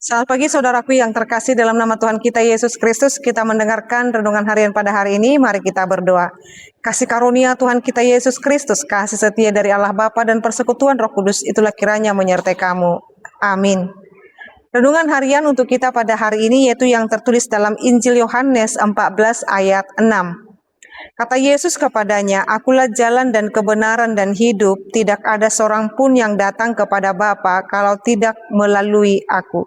Selamat pagi saudaraku yang terkasih dalam nama Tuhan kita Yesus Kristus. Kita mendengarkan renungan harian pada hari ini. Mari kita berdoa. Kasih karunia Tuhan kita Yesus Kristus, kasih setia dari Allah Bapa dan persekutuan Roh Kudus, itulah kiranya menyertai kamu. Amin. Renungan harian untuk kita pada hari ini yaitu yang tertulis dalam Injil Yohanes 14 ayat 6. Kata Yesus kepadanya, "Akulah jalan dan kebenaran dan hidup. Tidak ada seorang pun yang datang kepada Bapa kalau tidak melalui aku."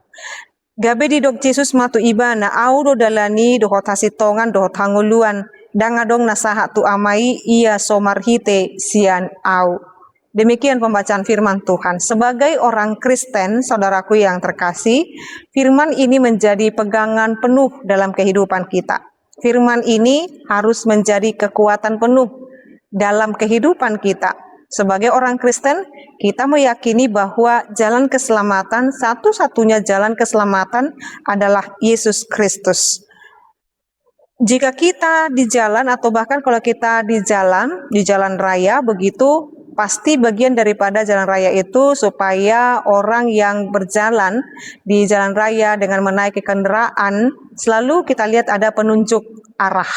Gabe di dok Yesus matu ibana au do dalani do hotasi tongan do hanguluan dangadong nasaha tu amai ia somarhite sian au. Demikian pembacaan firman Tuhan. Sebagai orang Kristen, saudaraku yang terkasih, firman ini menjadi pegangan penuh dalam kehidupan kita. Firman ini harus menjadi kekuatan penuh dalam kehidupan kita. Sebagai orang Kristen, kita meyakini bahwa jalan keselamatan, satu-satunya jalan keselamatan adalah Yesus Kristus. Jika kita di jalan atau bahkan kalau kita di jalan raya begitu, pasti bagian daripada jalan raya itu supaya orang yang berjalan di jalan raya dengan menaiki kendaraan, selalu kita lihat ada penunjuk arah.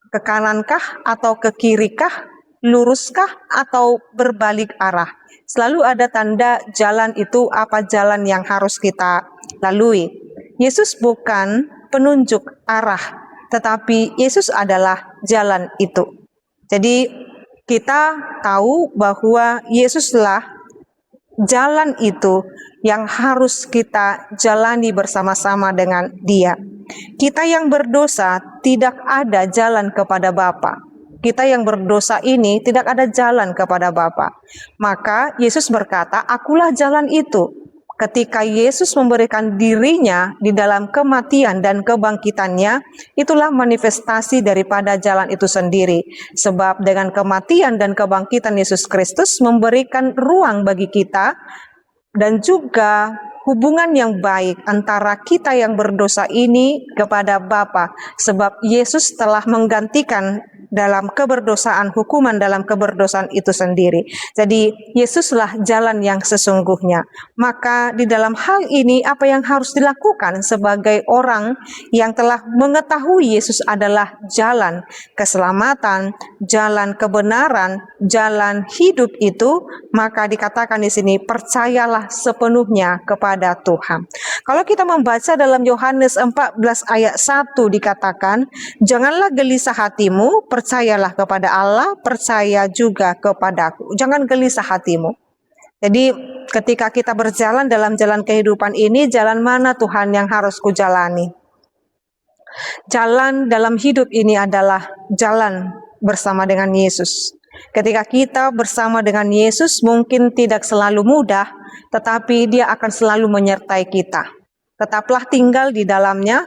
Ke kanankah atau ke kirikah, luruskah atau berbalik arah. Selalu ada tanda jalan itu apa jalan yang harus kita lalui. Yesus bukan penunjuk arah, tetapi Yesus adalah jalan itu. Jadi kita tahu bahwa Yesuslah jalan itu yang harus kita jalani bersama-sama dengan Dia. Kita yang berdosa tidak ada jalan kepada Bapa. Kita yang berdosa ini tidak ada jalan kepada Bapa. Maka Yesus berkata, "Akulah jalan itu." Ketika Yesus memberikan dirinya di dalam kematian dan kebangkitannya, itulah manifestasi daripada jalan itu sendiri. Sebab dengan kematian dan kebangkitan Yesus Kristus memberikan ruang bagi kita dan juga hubungan yang baik antara kita yang berdosa ini kepada Bapa. Sebab Yesus telah menggantikan dalam keberdosaan, hukuman dalam keberdosaan itu sendiri. Jadi Yesuslah jalan yang sesungguhnya. Maka di dalam hal ini apa yang harus dilakukan sebagai orang yang telah mengetahui Yesus adalah jalan keselamatan, jalan kebenaran, jalan hidup itu, maka dikatakan di sini percayalah sepenuhnya kepada Tuhan. Kalau kita membaca dalam Yohanes 14 ayat 1 dikatakan, "Janganlah gelisah hatimu, percayalah kepada Allah, percaya juga kepadaku." Jangan gelisah hatimu. Jadi ketika kita berjalan dalam jalan kehidupan ini, jalan mana Tuhan yang harus kujalani? Jalan dalam hidup ini adalah jalan bersama dengan Yesus. Ketika kita bersama dengan Yesus mungkin tidak selalu mudah, tetapi Dia akan selalu menyertai kita. Tetaplah tinggal di dalamnya,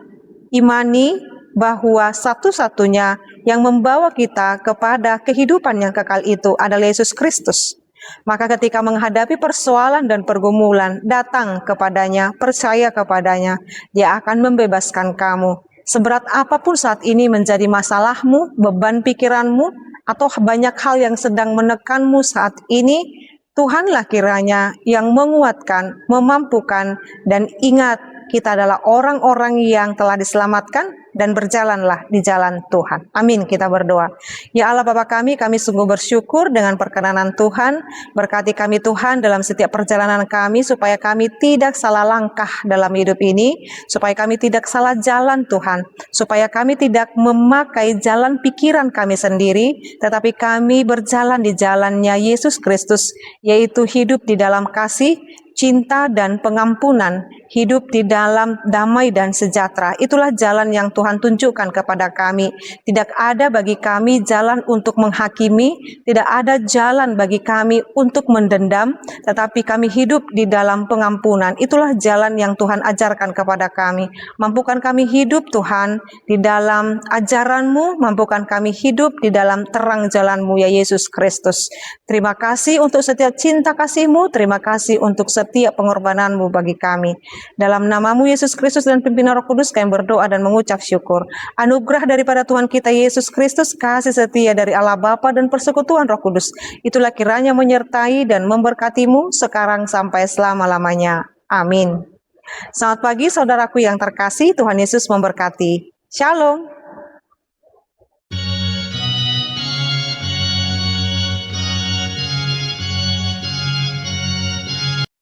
imani bahwa satu-satunya yang membawa kita kepada kehidupan yang kekal itu adalah Yesus Kristus. Maka ketika menghadapi persoalan dan pergumulan, datang kepadanya, percaya kepadanya, Dia akan membebaskan kamu. Seberat apapun saat ini menjadi masalahmu, beban pikiranmu, atau banyak hal yang sedang menekanmu saat ini, Tuhanlah kiranya yang menguatkan, memampukan, dan ingat kita adalah orang-orang yang telah diselamatkan dan berjalanlah di jalan Tuhan. Amin, kita berdoa. Ya Allah Bapa kami sungguh bersyukur dengan perkenanan Tuhan. Berkati kami Tuhan dalam setiap perjalanan kami supaya kami tidak salah langkah dalam hidup ini, supaya kami tidak salah jalan Tuhan, supaya kami tidak memakai jalan pikiran kami sendiri, tetapi kami berjalan di jalannya Yesus Kristus, yaitu hidup di dalam kasih, cinta dan pengampunan, hidup di dalam damai dan sejahtera. Itulah jalan yang Tuhan tunjukkan kepada kami. Tidak ada bagi kami jalan untuk menghakimi, tidak ada jalan bagi kami untuk mendendam, tetapi kami hidup di dalam pengampunan. Itulah jalan yang Tuhan ajarkan kepada kami. Mampukan kami hidup Tuhan di dalam ajaran-Mu, mampukan kami hidup di dalam terang jalan-Mu ya Yesus Kristus. Terima kasih untuk setiap cinta kasih-Mu, terima kasih untuk setiap pengorbanan-Mu bagi kami. Dalam nama-Mu Yesus Kristus dan pimpinan Roh Kudus kami berdoa dan mengucap syukur. Anugerah daripada Tuhan kita Yesus Kristus, kasih setia dari Allah Bapa dan persekutuan Roh Kudus, itulah kiranya menyertai dan memberkati-Mu sekarang sampai selama-lamanya. Amin. Selamat pagi saudaraku yang terkasih, Tuhan Yesus memberkati. Shalom.